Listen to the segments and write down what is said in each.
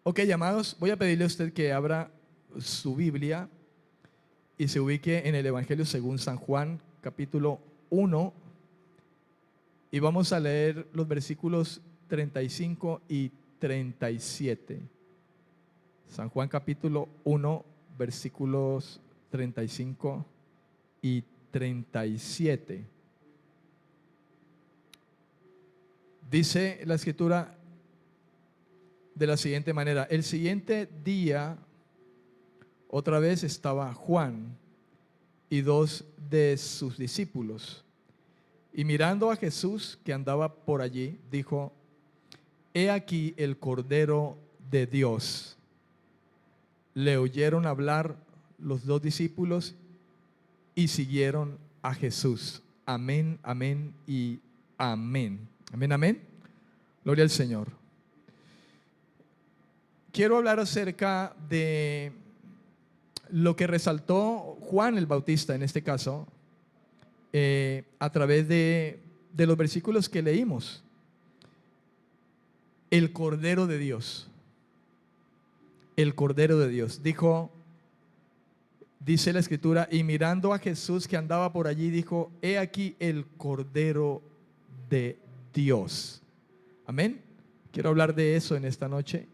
Ok, amados, voy a pedirle a usted que abra su Biblia y se ubique en el Evangelio según San Juan, capítulo 1, y vamos a leer los versículos 35 y 37. San Juan capítulo 1, versículos 35 y 37. Dice la escritura de la siguiente manera: el siguiente día otra vez estaba Juan y dos de sus discípulos, y mirando a Jesús que andaba por allí, dijo: He aquí el Cordero de Dios. Le oyeron hablar los dos discípulos y siguieron a Jesús. Amén, amén y amén. Amén, amén. Gloria al Señor. Quiero hablar acerca de lo que resaltó Juan el Bautista en este caso, a través de los versículos que leímos. El Cordero de Dios. El Cordero de Dios. Dice la escritura, y mirando a Jesús que andaba por allí, dijo: He aquí el Cordero de Dios. Amén. Quiero hablar de eso en esta noche.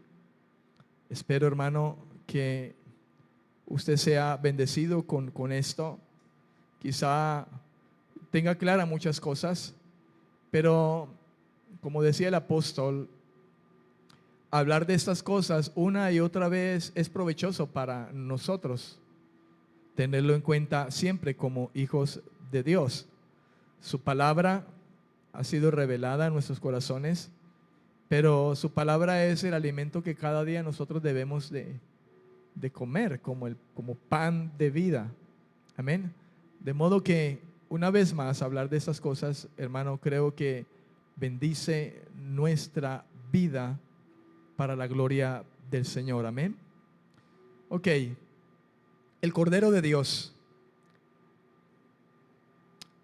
Espero, hermano, que usted sea bendecido con esto. Quizá tenga clara muchas cosas, pero como decía el apóstol, hablar de estas cosas una y otra vez es provechoso para nosotros, tenerlo en cuenta siempre como hijos de Dios. Su palabra ha sido revelada en nuestros corazones, pero su palabra es el alimento que cada día nosotros debemos de comer como pan de vida. Amén. De modo que, una vez más, hablar de estas cosas, hermano, creo que bendice nuestra vida para la gloria del Señor. Amén. Ok, el Cordero de Dios.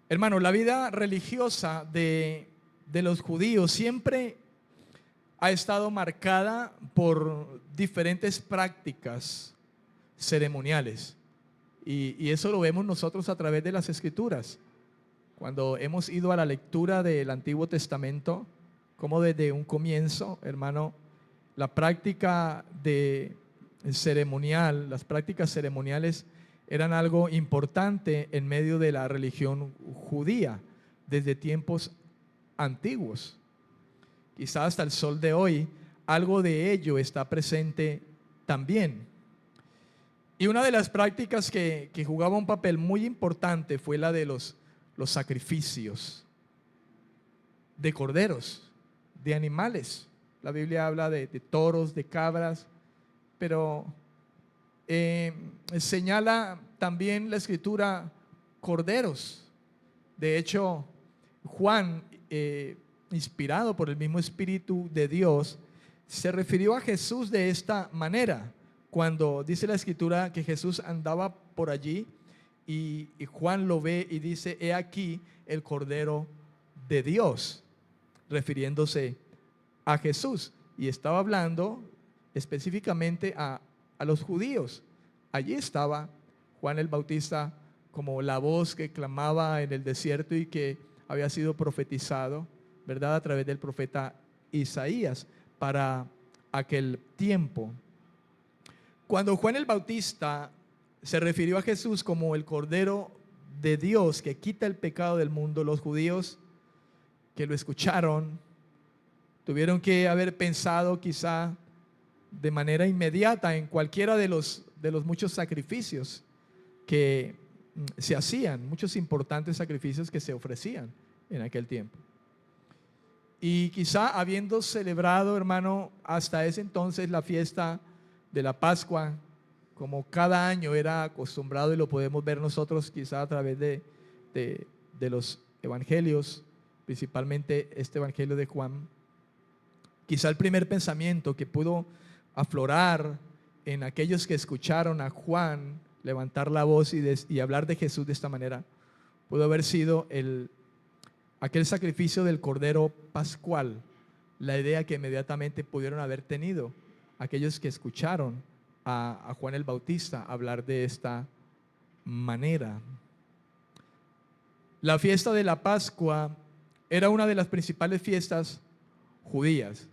Hermano, la vida religiosa de los judíos siempre ha estado marcada por diferentes prácticas ceremoniales. Y eso lo vemos nosotros a través de las Escrituras. Cuando hemos ido a la lectura del Antiguo Testamento, como desde un comienzo, hermano, la práctica ceremonial, las prácticas ceremoniales eran algo importante en medio de la religión judía desde tiempos antiguos. Quizás hasta el sol de hoy, algo de ello está presente también. Y una de las prácticas que jugaba un papel muy importante fue la de los sacrificios de corderos, de animales. La Biblia habla de toros, de cabras, pero señala también la escritura corderos. De hecho, Juan, inspirado por el mismo Espíritu de Dios, se refirió a Jesús de esta manera, cuando dice la escritura que Jesús andaba por allí y Juan lo ve y dice: He aquí el Cordero de Dios, refiriéndose a Jesús, y estaba hablando específicamente a los judíos. Allí estaba Juan el Bautista como la voz que clamaba en el desierto y que había sido profetizado, ¿verdad?, a través del profeta Isaías para aquel tiempo. Cuando Juan el Bautista se refirió a Jesús como el Cordero de Dios que quita el pecado del mundo, los judíos que lo escucharon tuvieron que haber pensado quizá de manera inmediata en cualquiera de los muchos sacrificios que se hacían, muchos importantes sacrificios que se ofrecían en aquel tiempo. Y quizá habiendo celebrado, hermano, hasta ese entonces la fiesta de la Pascua, como cada año era acostumbrado, y lo podemos ver nosotros quizá a través de los evangelios, principalmente este evangelio de Juan, quizá el primer pensamiento que pudo aflorar en aquellos que escucharon a Juan levantar la voz y hablar de Jesús de esta manera, pudo haber sido aquel sacrificio del Cordero Pascual, la idea que inmediatamente pudieron haber tenido aquellos que escucharon a Juan el Bautista hablar de esta manera. La fiesta de la Pascua era una de las principales fiestas judías.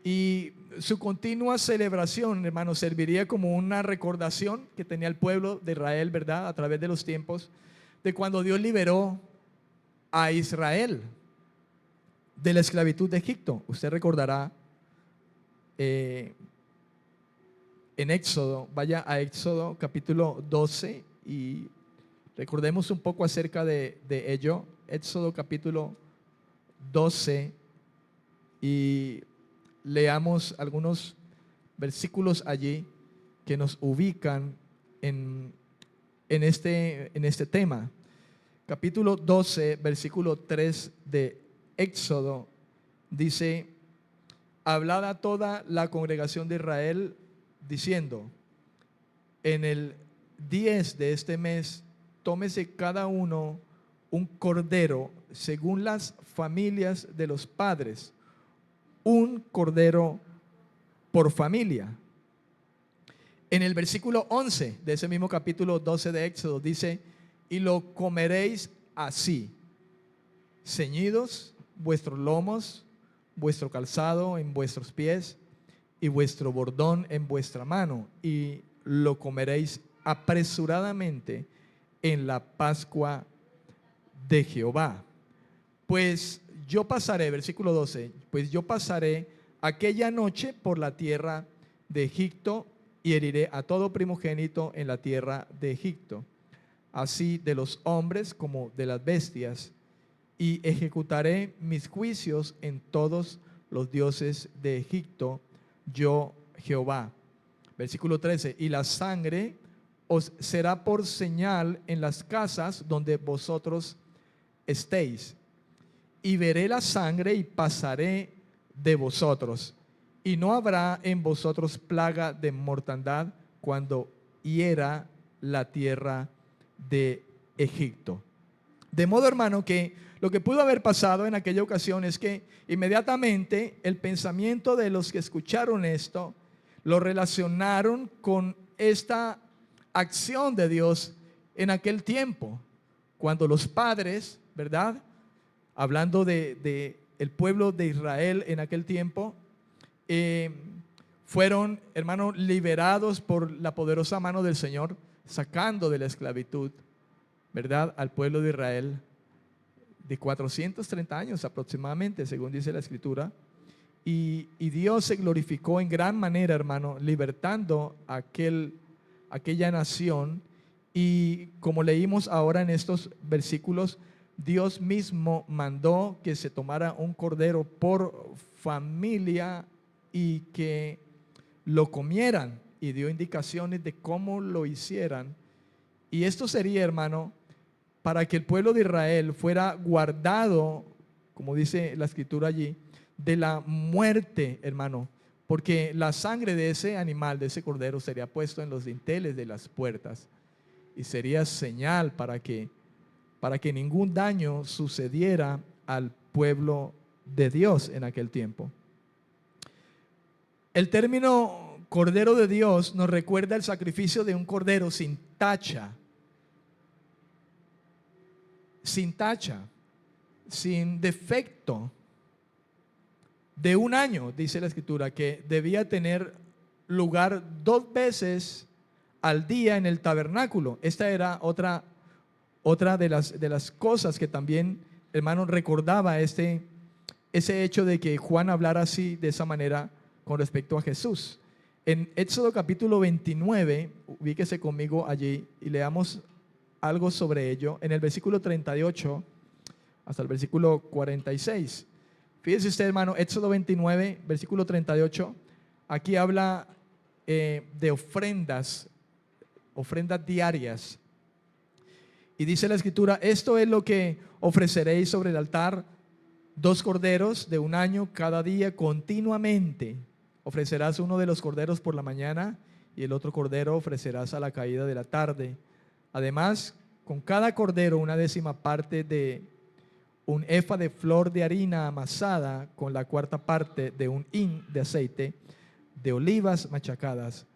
Y su continua celebración, hermanos, serviría como una recordación que tenía el pueblo de Israel, ¿verdad? A través de los tiempos, de cuando Dios liberó a Israel de la esclavitud de Egipto. Usted recordará en Éxodo, vaya a Éxodo capítulo 12 y recordemos un poco acerca de ello. Éxodo capítulo 12 y leamos algunos versículos allí que nos ubican en este tema. Capítulo 12, versículo 3 de Éxodo dice: hablad a toda la congregación de Israel diciendo, en el 10 de este mes tómese cada uno un cordero según las familias de los padres, un cordero por familia. En el versículo 11 de ese mismo capítulo 12 de Éxodo dice: y lo comeréis así, ceñidos vuestros lomos, vuestro calzado en vuestros pies y vuestro bordón en vuestra mano, y lo comeréis apresuradamente en la Pascua de Jehová. Pues yo pasaré, versículo 12, pues yo pasaré aquella noche por la tierra de Egipto y heriré a todo primogénito en la tierra de Egipto, así de los hombres como de las bestias, y ejecutaré mis juicios en todos los dioses de Egipto, yo Jehová. Versículo 13, y la sangre os será por señal en las casas donde vosotros estéis, y veré la sangre y pasaré de vosotros, y no habrá en vosotros plaga de mortandad cuando hiera la tierra de Egipto. De modo, hermano, que lo que pudo haber pasado en aquella ocasión es que inmediatamente el pensamiento de los que escucharon esto lo relacionaron con esta acción de Dios en aquel tiempo, cuando los padres, ¿verdad?, hablando de el pueblo de Israel en aquel tiempo, fueron, hermano, liberados por la poderosa mano del Señor, sacando de la esclavitud, ¿verdad?, al pueblo de Israel de 430 años aproximadamente, según dice la Escritura. Y Dios se glorificó en gran manera, hermano, libertando aquella nación. Y como leímos ahora en estos versículos, Dios mismo mandó que se tomara un cordero por familia y que lo comieran, y dio indicaciones de cómo lo hicieran. Y esto sería, hermano, para que el pueblo de Israel fuera guardado, como dice la Escritura allí, de la muerte, hermano, porque la sangre de ese animal, de ese cordero, sería puesto en los dinteles de las puertas y sería señal para que ningún daño sucediera al pueblo de Dios en aquel tiempo. El término Cordero de Dios nos recuerda el sacrificio de un cordero sin tacha, sin defecto, de un año, dice la Escritura, que debía tener lugar 2 veces al día en el tabernáculo. Esta era otra de las cosas que también, hermano, recordaba ese hecho de que Juan hablara así, de esa manera, con respecto a Jesús. En Éxodo capítulo 29, ubíquese conmigo allí y leamos algo sobre ello, en el versículo 38 hasta el versículo 46. Fíjese usted, hermano, Éxodo 29, versículo 38, aquí habla de ofrendas diarias. Y dice la Escritura: esto es lo que ofreceréis sobre el altar: 2 corderos de un año cada día continuamente. Ofrecerás uno de los corderos por la mañana y el otro cordero ofrecerás a la caída de la tarde. Además, con cada cordero 1/10 parte de un efa de flor de harina amasada, con la 1/4 parte de un hin de aceite. de olivas machacadas,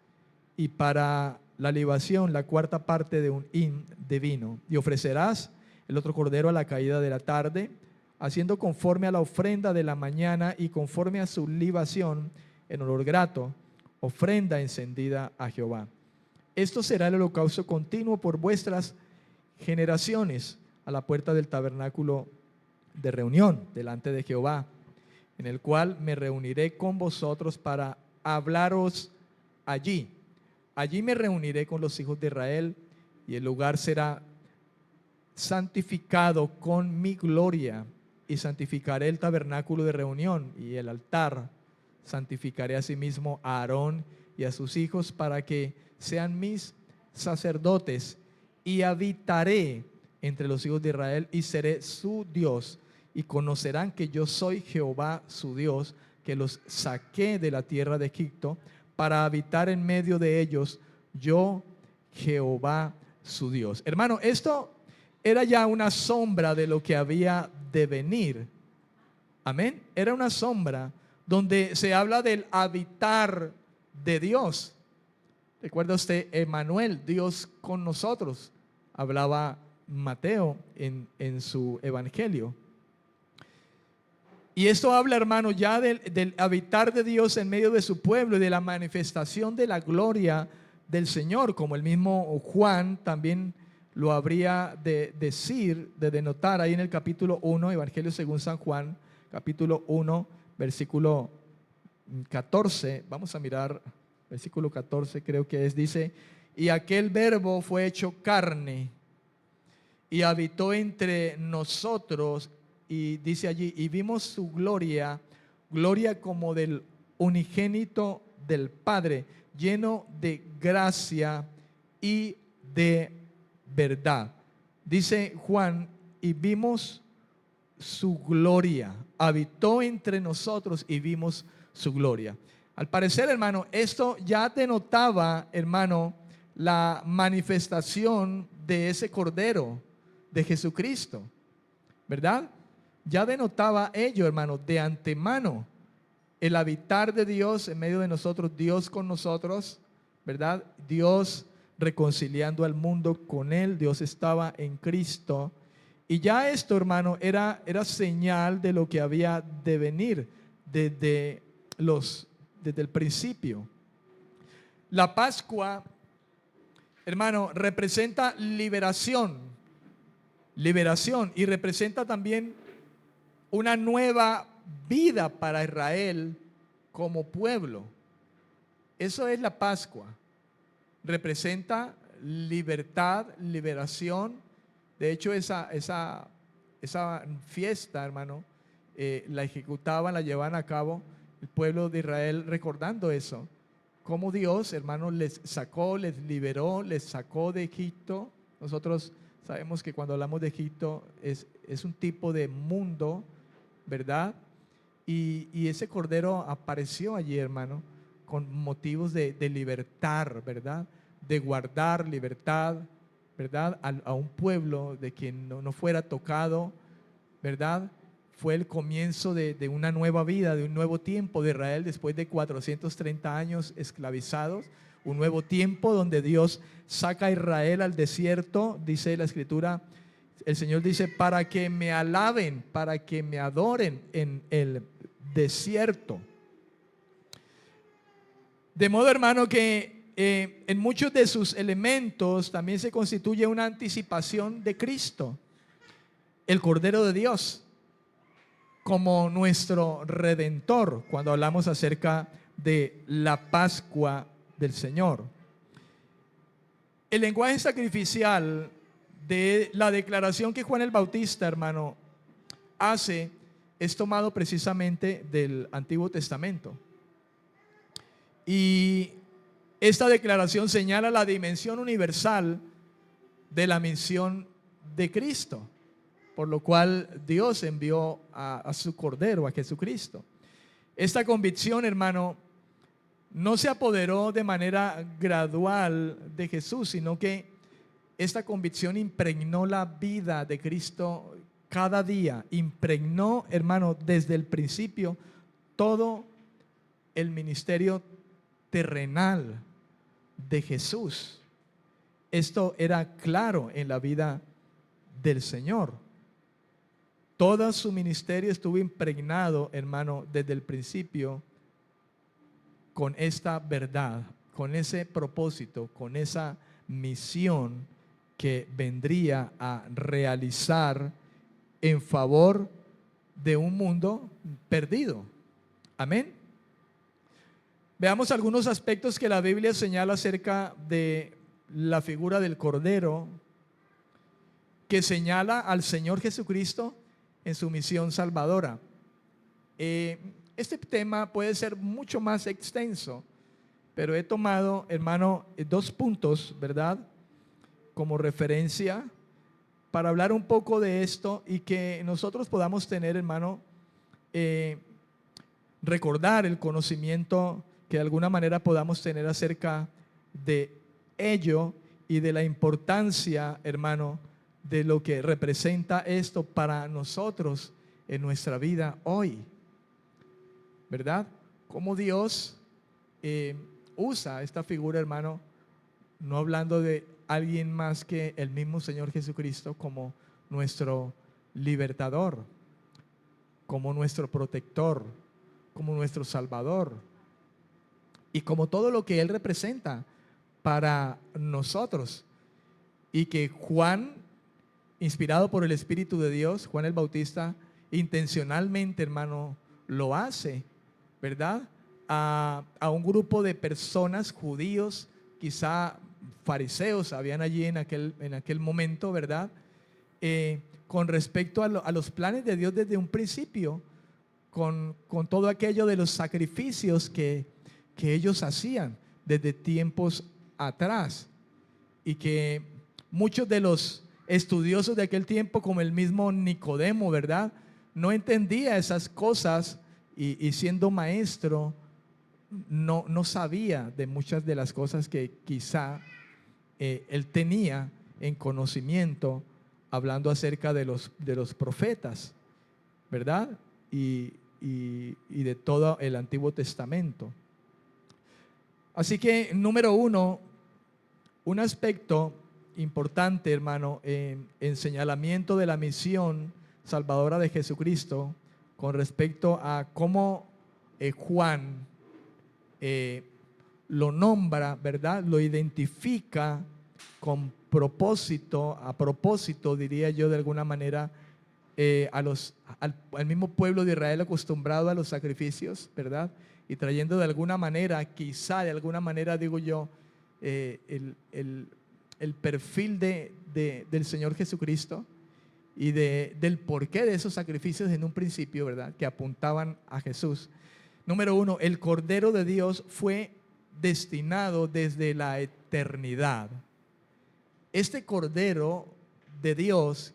y para la libación la cuarta parte de un hin de vino. Y ofrecerás el otro cordero a la caída de la tarde, haciendo conforme a la ofrenda de la mañana y conforme a su libación en olor grato, ofrenda encendida a Jehová. Esto será el holocausto continuo por vuestras generaciones a la puerta del tabernáculo de reunión delante de Jehová, en el cual me reuniré con vosotros para hablaros allí. Allí me reuniré con los hijos de Israel, y el lugar será santificado con mi gloria, y santificaré el tabernáculo de reunión y el altar. Santificaré asimismo a Aarón y a sus hijos para que sean mis sacerdotes, y habitaré entre los hijos de Israel y seré su Dios, y conocerán que yo soy Jehová su Dios, que los saqué de la tierra de Egipto para habitar en medio de ellos, yo Jehová su Dios. Hermano, esto era ya una sombra de lo que había de venir. Amén. Era una sombra donde se habla del habitar de Dios. Recuerda usted, Emmanuel, Dios con nosotros, hablaba Mateo en su evangelio. Y esto habla, hermano, ya del habitar de Dios en medio de su pueblo y de la manifestación de la gloria del Señor, como el mismo Juan también lo habría de decir, de denotar ahí en el capítulo 1, Evangelio según San Juan, capítulo 1, versículo 14. Vamos a mirar versículo 14, creo que es, dice: y aquel verbo fue hecho carne y habitó entre nosotros, y dice allí, y vimos su gloria, gloria como del unigénito del Padre, lleno de gracia y de verdad. Dice Juan, y vimos su gloria, habitó entre nosotros y vimos su gloria. Al parecer, hermano, esto ya denotaba, hermano, la manifestación de ese Cordero de Jesucristo, ¿verdad? Ya denotaba ello, hermano, de antemano, el habitar de Dios en medio de nosotros, Dios con nosotros, ¿verdad? Dios reconciliando al mundo con Él, Dios estaba en Cristo. Y ya esto, hermano, era señal de lo que había de venir desde el principio. La Pascua, hermano, representa liberación, y representa también una nueva vida para Israel como pueblo. Eso es la Pascua. Representa libertad, liberación. De hecho, esa fiesta, hermano, la ejecutaban, la llevaban a cabo el pueblo de Israel, recordando eso, cómo Dios, hermano, les sacó, les liberó, les sacó de Egipto. Nosotros sabemos que cuando hablamos de Egipto es un tipo de mundo, ¿verdad? Y ese cordero apareció allí, hermano, con motivos de libertar, ¿verdad? De guardar libertad, ¿verdad? A un pueblo de quien no fuera tocado, ¿verdad? Fue el comienzo de una nueva vida, de un nuevo tiempo de Israel después de 430 años esclavizados. Un nuevo tiempo donde Dios saca a Israel al desierto, dice la Escritura. El Señor dice, para que me alaben, para que me adoren en el desierto. De modo, hermano, que en muchos de sus elementos también se constituye una anticipación de Cristo, el Cordero de Dios, como nuestro Redentor, cuando hablamos acerca de la Pascua del Señor. El lenguaje sacrificial de la declaración que Juan el Bautista, hermano, hace es tomado precisamente del Antiguo Testamento. Y esta declaración señala la dimensión universal de la misión de Cristo, por lo cual Dios envió a su Cordero, a Jesucristo. Esta convicción, hermano, no se apoderó de manera gradual de Jesús, sino que esta convicción impregnó la vida de Cristo cada día, impregnó, hermano, desde el principio todo el ministerio terrenal de Jesús. Esto era claro en la vida del Señor. Todo su ministerio estuvo impregnado, hermano, desde el principio con esta verdad, con ese propósito, con esa misión que vendría a realizar en favor de un mundo perdido. Amén. Veamos algunos aspectos que la Biblia señala acerca de la figura del Cordero, que señala al Señor Jesucristo en su misión salvadora. Este tema puede ser mucho más extenso, pero he tomado, hermano, 2 puntos, ¿verdad?, como referencia para hablar un poco de esto y que nosotros podamos tener, hermano, recordar el conocimiento que de alguna manera podamos tener acerca de ello y de la importancia, hermano, de lo que representa esto para nosotros en nuestra vida hoy, ¿verdad? Cómo Dios usa esta figura, hermano, no hablando de alguien más que el mismo Señor Jesucristo como nuestro libertador, como nuestro protector, como nuestro salvador y como todo lo que Él representa para nosotros. Y que Juan, inspirado por el Espíritu de Dios, Juan el Bautista, intencionalmente, hermano, lo hace, ¿verdad? A un grupo de personas, judíos, quizá fariseos, habían allí en aquel momento, ¿verdad? Con respecto a los planes de Dios desde un principio, con todo aquello de los sacrificios que ellos hacían desde tiempos atrás, y que muchos de los estudiosos de aquel tiempo, como el mismo Nicodemo, ¿verdad?, no entendía esas cosas y siendo maestro no sabía de muchas de las cosas que quizá él tenía en conocimiento, hablando acerca de los profetas, ¿verdad?, y de todo el Antiguo Testamento. Así que, número uno, un aspecto importante, hermano, en señalamiento de la misión salvadora de Jesucristo con respecto a cómo Juan lo nombra, ¿verdad?, lo identifica con propósito, a propósito, diría yo de alguna manera, al mismo pueblo de Israel acostumbrado a los sacrificios, ¿verdad?, y trayendo de alguna manera, quizá de alguna manera, digo yo, el perfil del Señor Jesucristo y del porqué de esos sacrificios en un principio, ¿verdad?, que apuntaban a Jesús. Número uno, el Cordero de Dios fue destinado desde la eternidad. Este Cordero de Dios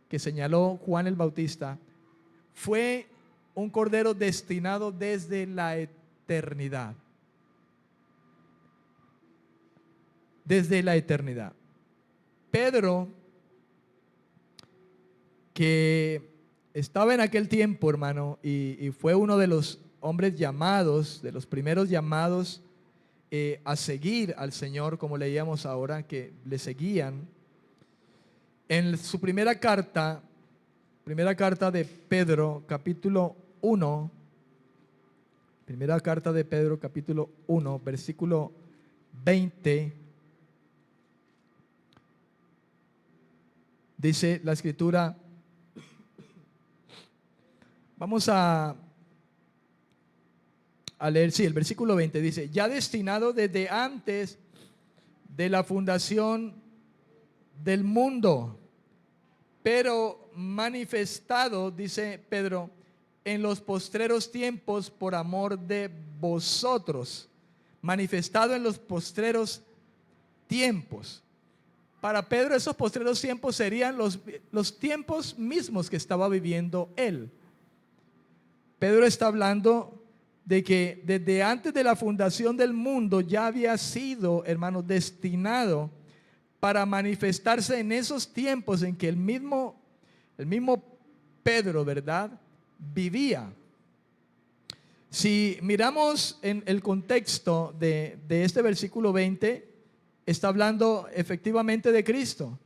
que señaló Juan el Bautista fue un Cordero destinado desde la eternidad. Desde la eternidad. Pedro, que estaba en aquel tiempo, hermano, y fue uno de los hombres llamados, de los primeros llamados a seguir al Señor, como leíamos ahora, que le seguían. En su primera carta de Pedro, capítulo 1, primera carta de Pedro, capítulo 1, versículo 20, dice la Escritura, vamos a leer, sí, el versículo 20 dice: ya destinado desde antes de la fundación del mundo, pero manifestado, dice Pedro, en los postreros tiempos por amor de vosotros. Manifestado en los postreros tiempos. Para Pedro, esos postreros tiempos serían los tiempos mismos que estaba viviendo él. Pedro está hablando de que desde antes de la fundación del mundo ya había sido, hermano, destinado para manifestarse en esos tiempos en que el mismo Pedro, ¿verdad?, vivía. Si miramos en el contexto de este versículo 20, está hablando efectivamente de Cristo.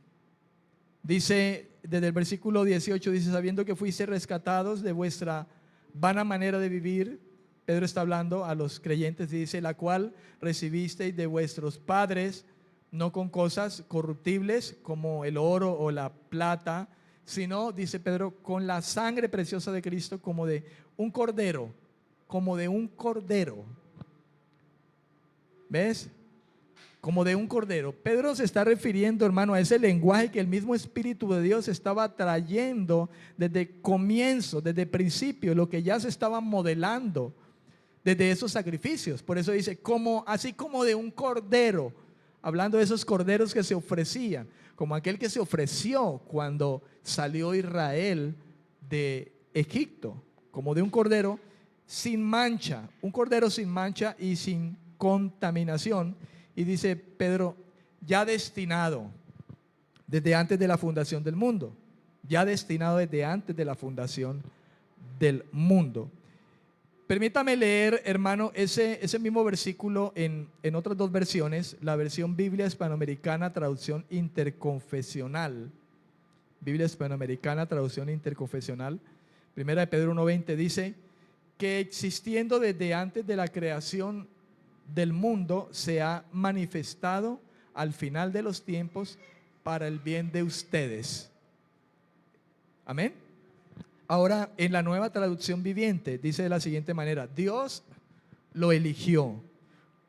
Dice, desde el versículo 18, dice, sabiendo que fuiste rescatados de vuestra vana manera de vivir. Pedro está hablando a los creyentes, dice, la cual recibisteis de vuestros padres, no con cosas corruptibles como el oro o la plata, sino, dice Pedro, con la sangre preciosa de Cristo, como de un cordero, como de un cordero. ¿Ves? Como de un cordero. Pedro se está refiriendo, hermano, a ese lenguaje que el mismo Espíritu de Dios estaba trayendo desde comienzo, desde principio, lo que ya se estaba modelando desde esos sacrificios. Por eso dice, como, así como de un cordero, hablando de esos corderos que se ofrecían, como aquel que se ofreció cuando salió Israel de Egipto, como de un cordero sin mancha, un cordero sin mancha y sin contaminación. Y dice Pedro, ya destinado desde antes de la fundación del mundo, ya destinado desde antes de la fundación del mundo. Permítame leer, hermano, ese mismo versículo en otras dos versiones, la versión Biblia Hispanoamericana, traducción interconfesional. Biblia Hispanoamericana, traducción interconfesional. Primera de Pedro 1:20 dice que existiendo desde antes de la creación del mundo, se ha manifestado al final de los tiempos para el bien de ustedes. Amén. Ahora, en la Nueva Traducción Viviente dice de la siguiente manera: Dios lo eligió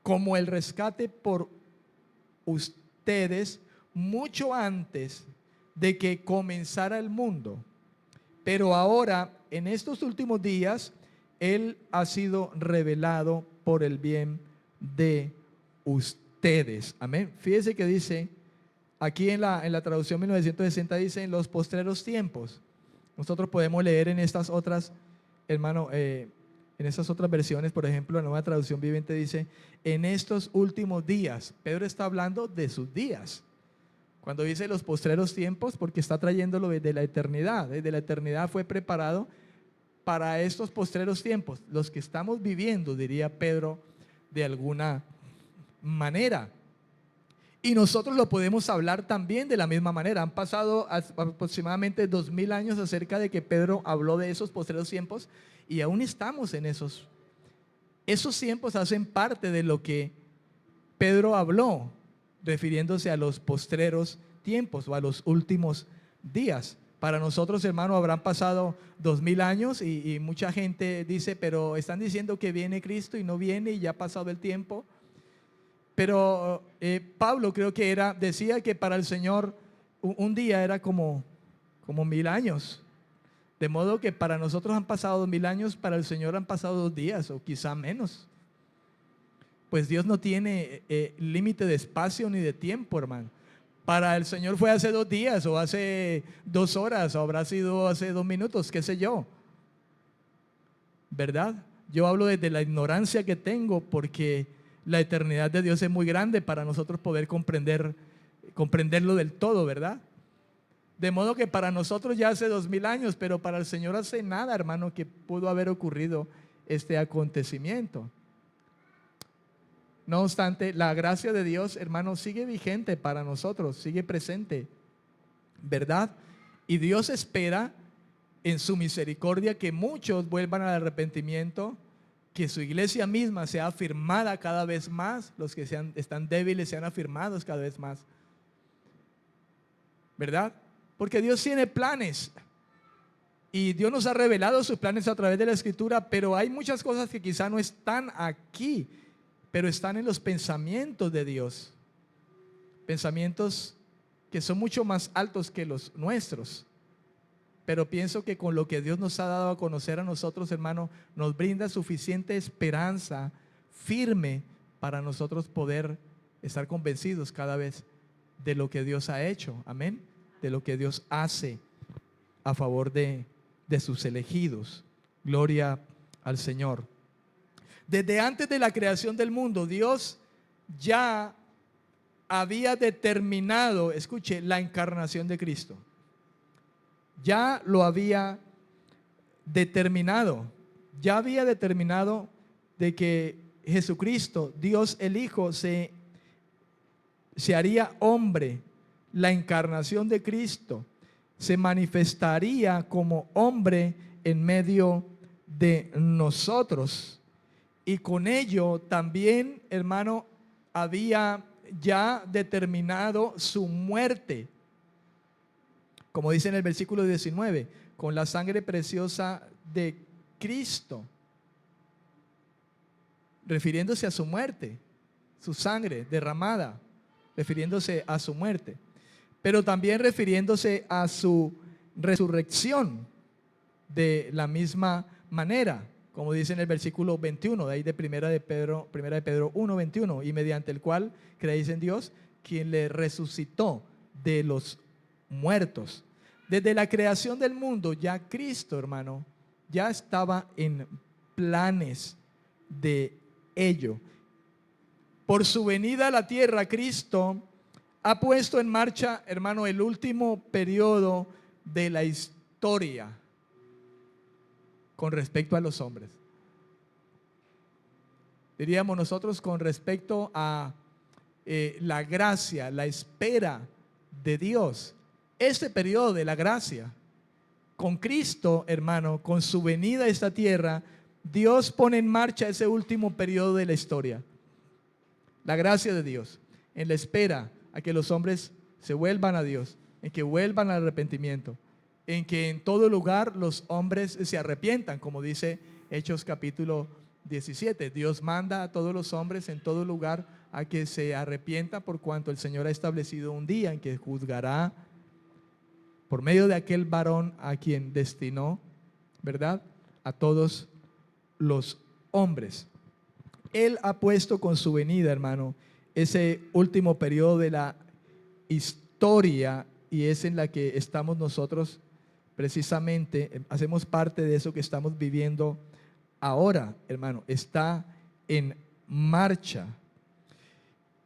como el rescate por ustedes mucho antes de que comenzara el mundo, pero ahora en estos últimos días Él ha sido revelado por el bien de ustedes. Amén. Fíjese que dice aquí en la traducción 1960, dice en los postreros tiempos. Nosotros podemos leer en estas otras, hermano, en estas otras versiones, por ejemplo, la Nueva Traducción Viviente dice en estos últimos días. Pedro está hablando de sus días cuando dice los postreros tiempos, porque está trayéndolo desde la eternidad. Desde la eternidad fue preparado para estos postreros tiempos, los que estamos viviendo, diría Pedro, de alguna manera. Y nosotros lo podemos hablar también de la misma manera. Han pasado aproximadamente 2000 años acerca de que Pedro habló de esos postreros tiempos y aún estamos en esos. Esos tiempos hacen parte de lo que Pedro habló, refiriéndose a los postreros tiempos o a los últimos días. Para nosotros, hermano, habrán pasado 2000 años y mucha gente dice, pero están diciendo que viene Cristo y no viene y ya ha pasado el tiempo. Pero Pablo creo que decía que para el Señor un día era como 1000 años. De modo que para nosotros han pasado 2000 años, para el Señor han pasado 2 días o quizá menos. Pues Dios no tiene límite de espacio ni de tiempo, hermano. Para el Señor fue hace 2 días o hace 2 horas o habrá sido hace 2 minutos, qué sé yo. ¿Verdad? Yo hablo desde la ignorancia que tengo porque la eternidad de Dios es muy grande para nosotros poder comprenderlo del todo, ¿verdad? De modo que para nosotros ya hace 2000 años, pero para el Señor hace nada, hermano, que pudo haber ocurrido este acontecimiento. No obstante, la gracia de Dios, hermano, sigue vigente para nosotros, sigue presente, ¿verdad? Y Dios espera en su misericordia que muchos vuelvan al arrepentimiento, que su iglesia misma sea afirmada cada vez más, los que están débiles sean afirmados cada vez más, ¿verdad? Porque Dios tiene planes y Dios nos ha revelado sus planes a través de la Escritura, pero hay muchas cosas que quizá no están aquí, pero están en los pensamientos de Dios, pensamientos que son mucho más altos que los nuestros. Pero pienso que con lo que Dios nos ha dado a conocer a nosotros, hermano, nos brinda suficiente esperanza firme para nosotros poder estar convencidos cada vez de lo que Dios ha hecho, amén, de lo que Dios hace a favor de sus elegidos. Gloria al Señor. Desde antes de la creación del mundo, Dios ya había determinado, escuche, la encarnación de Cristo. Ya lo había determinado. ya había determinado de que Jesucristo, Dios el Hijo, se haría hombre. La encarnación de Cristo se manifestaría como hombre en medio de nosotros. Y con ello también, hermano, había ya determinado su muerte. Como dice en el versículo 19, con la sangre preciosa de Cristo, refiriéndose a su muerte, su sangre derramada, refiriéndose a su muerte, pero también refiriéndose a su resurrección de la misma manera, como dice en el versículo 21, de ahí de primera de Pedro 1:21, y mediante el cual creéis en Dios, quien le resucitó de los muertos. Desde la creación del mundo, ya Cristo, hermano, ya estaba en planes de ello. Por su venida a la tierra, Cristo ha puesto en marcha, hermano, el último periodo de la historia con respecto a los hombres. Diríamos nosotros con respecto a la gracia, la espera de Dios. Este periodo de la gracia, con Cristo, hermano, con su venida a esta tierra, Dios pone en marcha ese último periodo de la historia. La gracia de Dios, en la espera a que los hombres se vuelvan a Dios, en que vuelvan al arrepentimiento, en que en todo lugar los hombres se arrepientan, como dice Hechos capítulo 17. Dios manda a todos los hombres en todo lugar a que se arrepientan, por cuanto el Señor ha establecido un día en que juzgará por medio de aquel varón a quien destinó, ¿verdad?, a todos los hombres. Él ha puesto con su venida, hermano, ese último periodo de la historia, y es en la que estamos nosotros precisamente, hacemos parte de eso que estamos viviendo ahora, hermano, está en marcha.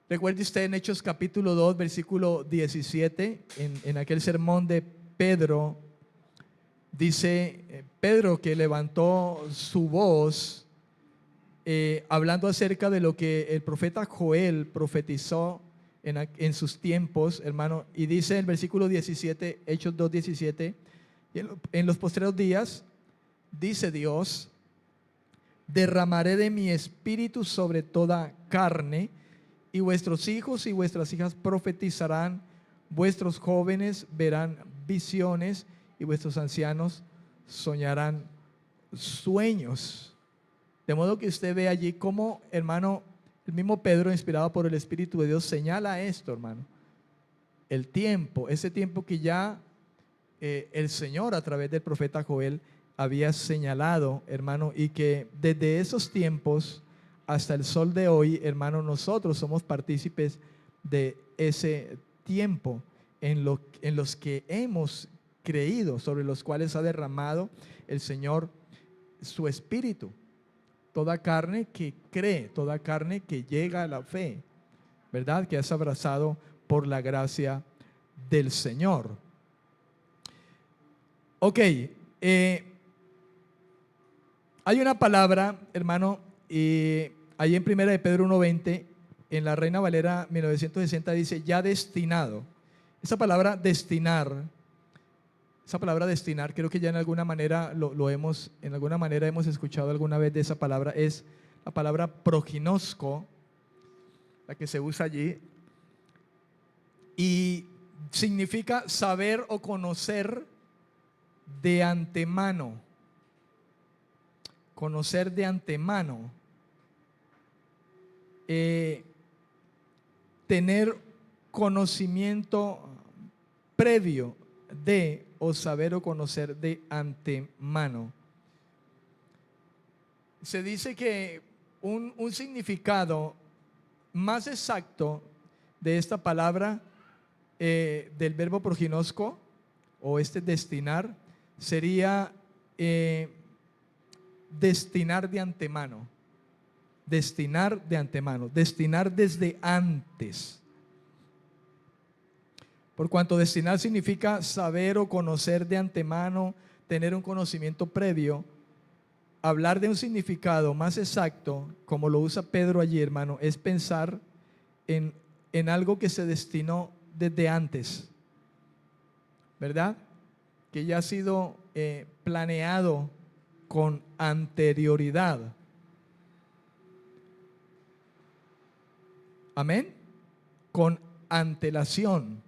Recuerde usted en Hechos capítulo 2, versículo 17, en aquel sermón de Pedro, dice Pedro que levantó su voz hablando acerca de lo que el profeta Joel profetizó en sus tiempos, hermano, y dice en el versículo 17, Hechos 2, 17, en los postreros días, dice Dios, derramaré de mi espíritu sobre toda carne, y vuestros hijos y vuestras hijas profetizarán, vuestros jóvenes verán visiones, y vuestros ancianos soñarán sueños. De modo que usted ve allí cómo, hermano, el mismo Pedro, inspirado por el Espíritu de Dios, señala esto, hermano. El tiempo, ese tiempo que ya el Señor a través del profeta Joel había señalado, hermano, y que desde esos tiempos hasta el sol de hoy, hermano, nosotros somos partícipes de ese tiempo en los que hemos creído, sobre los cuales ha derramado el Señor su Espíritu. Toda carne que cree, toda carne que llega a la fe, ¿verdad?, que es abrazado por la gracia del Señor. Ok, hay una palabra, hermano, ahí en 1 de Pedro 1:20, en la Reina Valera 1960 dice, ya destinado. Esa palabra destinar, creo que ya en alguna manera hemos escuchado alguna vez de esa palabra, es la palabra proginosko, la que se usa allí, y significa saber o conocer de antemano. Conocer de antemano. Tener conocimiento previo de, o saber o conocer de antemano. Se dice que un significado más exacto de esta palabra, del verbo proginosko, o destinar, sería destinar de antemano. Destinar de antemano, destinar desde antes. Por cuanto destinar significa saber o conocer de antemano, tener un conocimiento previo. hablar de un significado más exacto, como lo usa Pedro allí, hermano, es pensar en algo que se destinó desde antes, ¿verdad? Que ya ha sido planeado con anterioridad. Amén. Con antelación.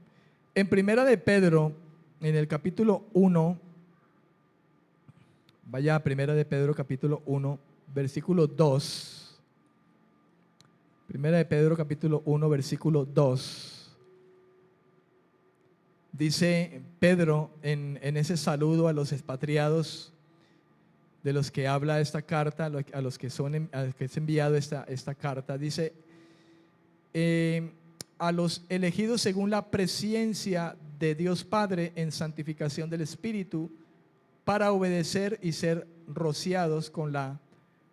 En primera de Pedro, en el capítulo 1, vaya a primera de Pedro capítulo 1, versículo 2. Primera de Pedro capítulo 1, versículo 2. Dice Pedro en ese saludo a los expatriados de los que habla esta carta, a los que es enviado esta carta, dice, a los elegidos según la presciencia de Dios Padre en santificación del Espíritu, para obedecer y ser rociados con la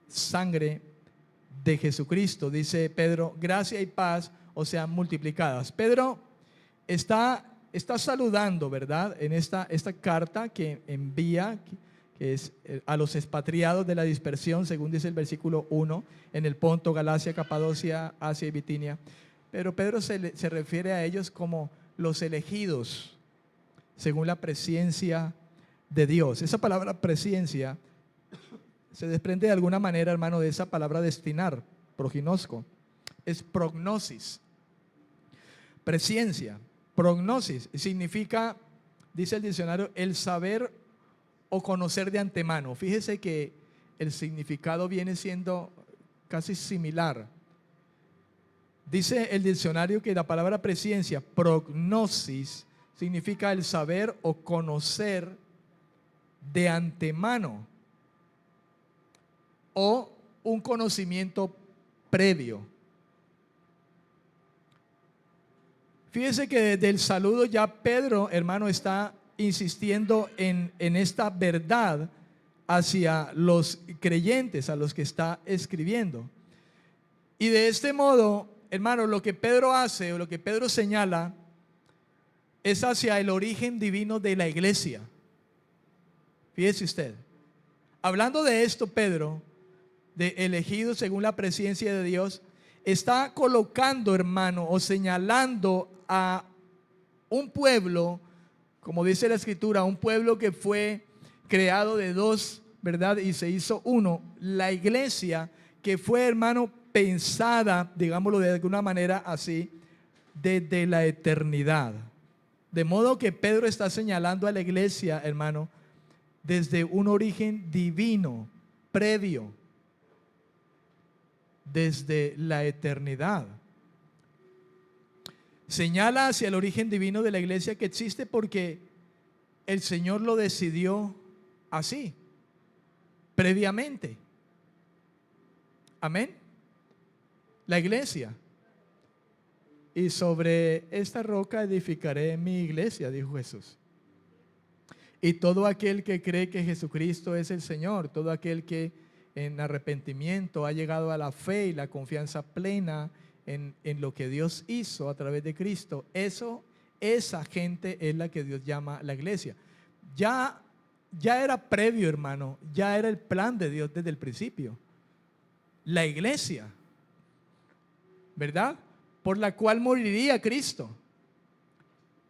sangre de Jesucristo. Dice Pedro, gracia y paz os sean multiplicadas. Pedro está saludando, ¿verdad? En esta carta que envía, que es a los expatriados de la dispersión, según dice el versículo 1, en el Ponto, Galacia, Capadocia, Asia y Bitinia. Pero Pedro se refiere a ellos como los elegidos, según la presciencia de Dios. Esa palabra presciencia se desprende de alguna manera, hermano, de esa palabra destinar, proginosco. Es prognosis. Presciencia, prognosis, significa, dice el diccionario, el saber o conocer de antemano. Fíjese que el significado viene siendo casi similar. Dice el diccionario que la palabra presciencia, prognosis, significa el saber o conocer de antemano o un conocimiento previo. Fíjese que desde el saludo ya Pedro, hermano, está insistiendo en esta verdad hacia los creyentes, a los que está escribiendo. Y de este modo, hermano, lo que Pedro hace o lo que Pedro señala es hacia el origen divino de la iglesia. Fíjese usted, hablando de esto, Pedro, de elegidos según la presencia de Dios, está colocando, hermano, o señalando a un pueblo, como dice la escritura, un pueblo que fue creado de dos, ¿verdad? Y se hizo uno, la iglesia, que fue, hermano, pensada, digámoslo de alguna manera así, desde la eternidad. De modo que Pedro está señalando a la iglesia, hermano, desde un origen divino, previo, desde la eternidad. Señala hacia el origen divino de la iglesia que existe porque el Señor lo decidió así, previamente. Amén. La iglesia. Y sobre esta roca edificaré mi iglesia, dijo Jesús. Y todo aquel que cree que Jesucristo es el Señor, todo aquel que en arrepentimiento ha llegado a la fe y la confianza plena en lo que Dios hizo a través de Cristo, esa gente es la que Dios llama la iglesia. Ya era previo, hermano, ya era el plan de Dios desde el principio. La iglesia, ¿verdad? Por la cual moriría Cristo.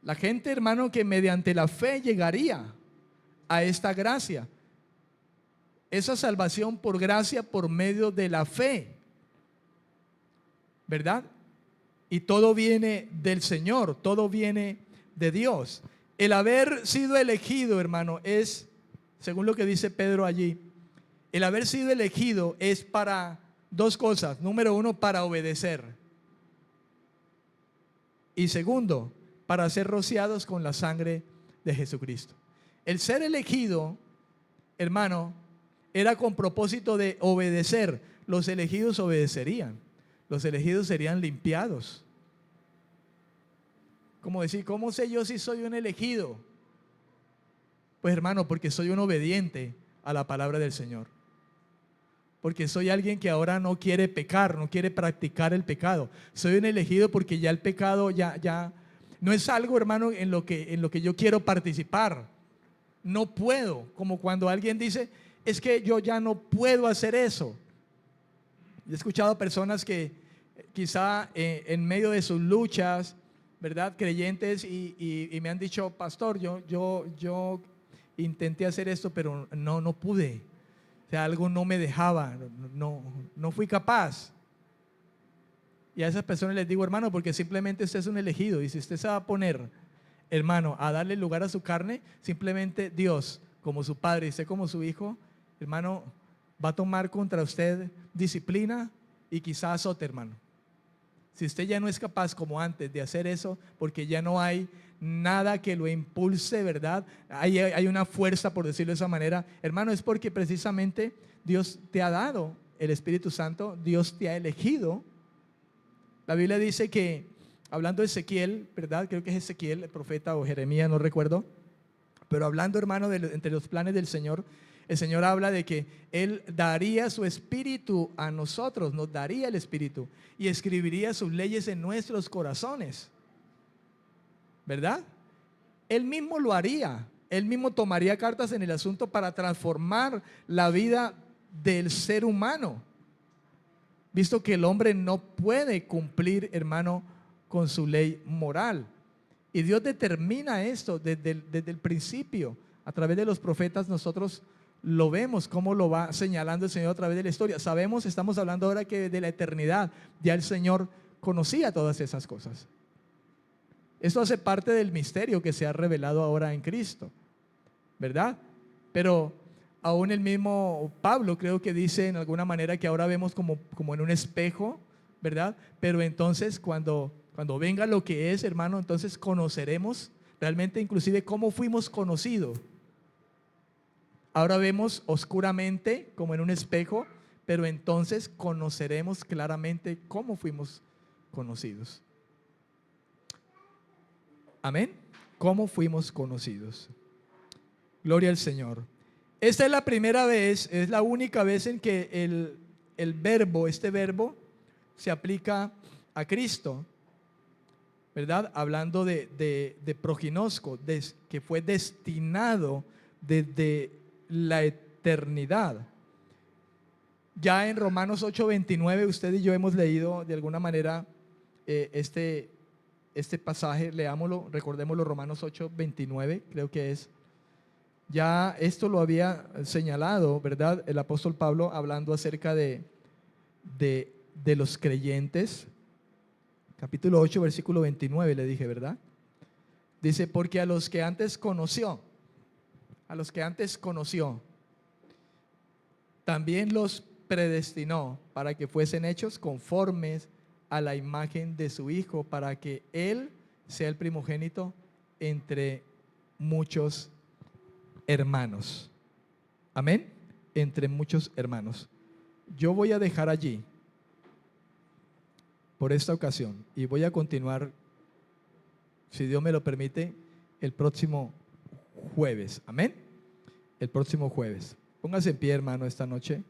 La gente, hermano, que mediante la fe llegaría a esta gracia. Esa salvación por gracia por medio de la fe, ¿verdad? Y todo viene del Señor, todo viene de Dios. El haber sido elegido, hermano, es, según lo que dice Pedro allí, el haber sido elegido es para dos cosas. Número uno, para obedecer. Y segundo, para ser rociados con la sangre de Jesucristo. El ser elegido, hermano, era con propósito de obedecer. Los elegidos obedecerían. Los elegidos serían limpiados. Como decir, ¿cómo sé yo si soy un elegido? Pues hermano, porque soy un obediente a la palabra del Señor. Porque soy alguien que ahora no quiere pecar, no quiere practicar el pecado. Soy un elegido porque ya el pecado ya no es algo, hermano, en lo que yo quiero participar. No puedo, como cuando alguien dice, es que yo ya no puedo hacer eso. He escuchado personas que quizá en medio de sus luchas, ¿verdad? Creyentes y me han dicho, pastor, yo intenté hacer esto, pero no pude. O sea, algo no me dejaba, no fui capaz. Y a esas personas les digo, hermano, porque simplemente usted es un elegido. Y si usted se va a poner, hermano, a darle lugar a su carne, simplemente Dios, como su padre y usted como su hijo, hermano, va a tomar contra usted disciplina y quizás azote, hermano. Si usted ya no es capaz como antes de hacer eso, porque ya no hay nada que lo impulse, ¿verdad? Hay una fuerza, por decirlo de esa manera, hermano, es porque precisamente Dios te ha dado el Espíritu Santo, Dios te ha elegido. La Biblia dice que, hablando de Ezequiel, ¿verdad? Creo que es Ezequiel, el profeta, o Jeremías, no recuerdo. Pero hablando, hermano, entre los planes del Señor, el Señor habla de que Él daría su espíritu a nosotros, nos daría el espíritu y escribiría sus leyes en nuestros corazones, ¿verdad? Él mismo lo haría, Él mismo tomaría cartas en el asunto para transformar la vida del ser humano, visto que el hombre no puede cumplir, hermano, con su ley moral. Y Dios determina esto desde el principio. A través de los profetas nosotros lo vemos, cómo lo va señalando el Señor a través de la historia. Sabemos, estamos hablando ahora que de la eternidad ya el Señor conocía todas esas cosas. Esto hace parte del misterio que se ha revelado ahora en Cristo, ¿verdad? Pero aún el mismo Pablo creo que dice en alguna manera que ahora vemos como en un espejo, ¿verdad? Pero entonces cuando venga lo que es, hermano, entonces conoceremos realmente inclusive cómo fuimos conocidos. Ahora vemos oscuramente como en un espejo, pero entonces conoceremos claramente cómo fuimos conocidos. Amén. ¿Cómo fuimos conocidos? Gloria al Señor. Esta es la primera vez, es la única vez en que el verbo, este verbo, se aplica a Cristo, ¿verdad? Hablando de proginosco, que fue destinado desde la eternidad. Ya en Romanos 8:29, usted y yo hemos leído de alguna manera este pasaje, leámoslo, recordémoslo, Romanos 8:29, creo que es. Ya esto lo había señalado, ¿verdad? El apóstol Pablo hablando acerca de los creyentes. Capítulo 8, versículo 29 le dije, ¿verdad? Dice, porque a los que antes conoció, también los predestinó para que fuesen hechos conformes a la imagen de su Hijo, para que Él sea el primogénito entre muchos hermanos. Amén. Entre muchos hermanos. Yo voy a dejar allí por esta ocasión y voy a continuar, si Dios me lo permite, el próximo jueves. Amén. El próximo jueves. Póngase en pie, hermano, esta noche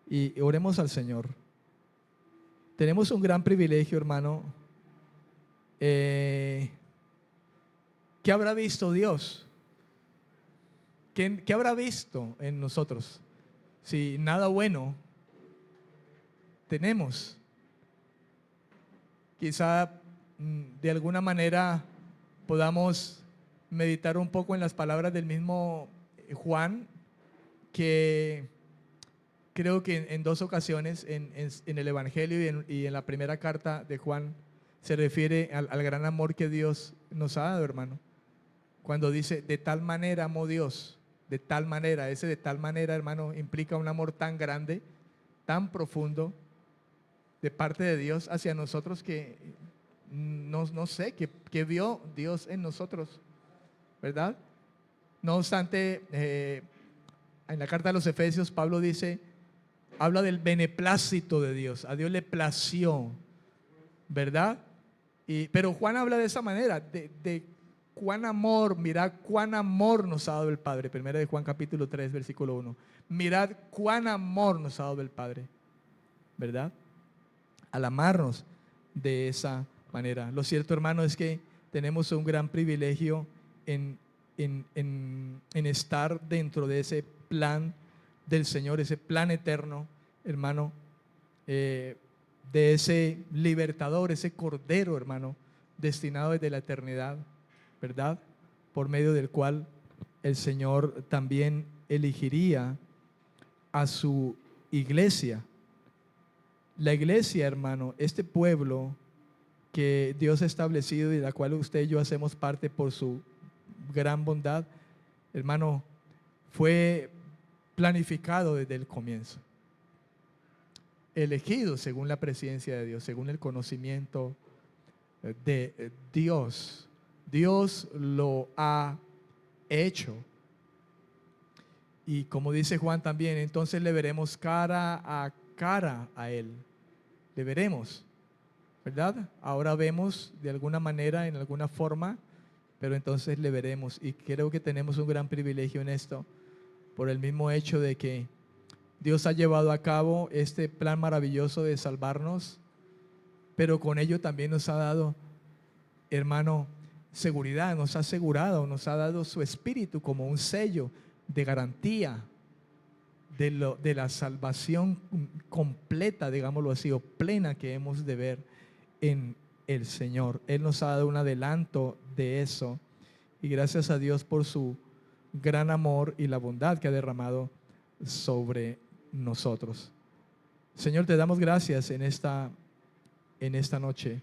y oremos al Señor. Tenemos un gran privilegio, hermano. ¿Qué habrá visto Dios? ¿Qué habrá visto en nosotros? Si nada bueno tenemos. Quizá de alguna manera podamos meditar un poco en las palabras del mismo Juan, que creo que en dos ocasiones en el Evangelio y en la primera carta de Juan se refiere al gran amor que Dios nos ha dado, hermano. Cuando dice, de tal manera amó Dios, de tal manera, ese de tal manera, hermano, implica un amor tan grande, tan profundo de parte de Dios hacia nosotros que no sé, que vio Dios en nosotros, ¿verdad? No obstante, en la carta de los Efesios, Pablo dice, habla del beneplácito de Dios, a Dios le plació, ¿verdad? Pero Juan habla de esa manera, de cuán amor, mirad cuán amor nos ha dado el Padre. Primera de Juan capítulo 3, versículo 1. Mirad cuán amor nos ha dado el Padre, ¿verdad? Al amarnos de esa manera. Lo cierto, hermano, es que tenemos un gran privilegio en estar dentro de ese plan del Señor, ese plan eterno, hermano, de ese libertador, ese cordero, hermano, destinado desde la eternidad, ¿verdad? Por medio del cual el Señor también elegiría a su iglesia. La iglesia, hermano, este pueblo que Dios ha establecido y de la cual usted y yo hacemos parte por su gran bondad, hermano, fue planificado desde el comienzo, elegido según la presencia de Dios, según el conocimiento de Dios. Dios lo ha hecho. Y como dice Juan también, entonces le veremos cara a Él. Le veremos, ¿verdad? Ahora vemos de alguna manera, en alguna forma, pero entonces le veremos. Y creo que tenemos un gran privilegio en esto, por el mismo hecho de que Dios ha llevado a cabo este plan maravilloso de salvarnos, pero con ello también nos ha dado, hermano, seguridad, nos ha asegurado, nos ha dado su espíritu como un sello de garantía de la salvación completa, digámoslo así, o plena que hemos de ver en el Señor. Él nos ha dado un adelanto de eso, y gracias a Dios por su gran amor y la bondad que ha derramado sobre nosotros. Señor, te damos gracias en esta noche.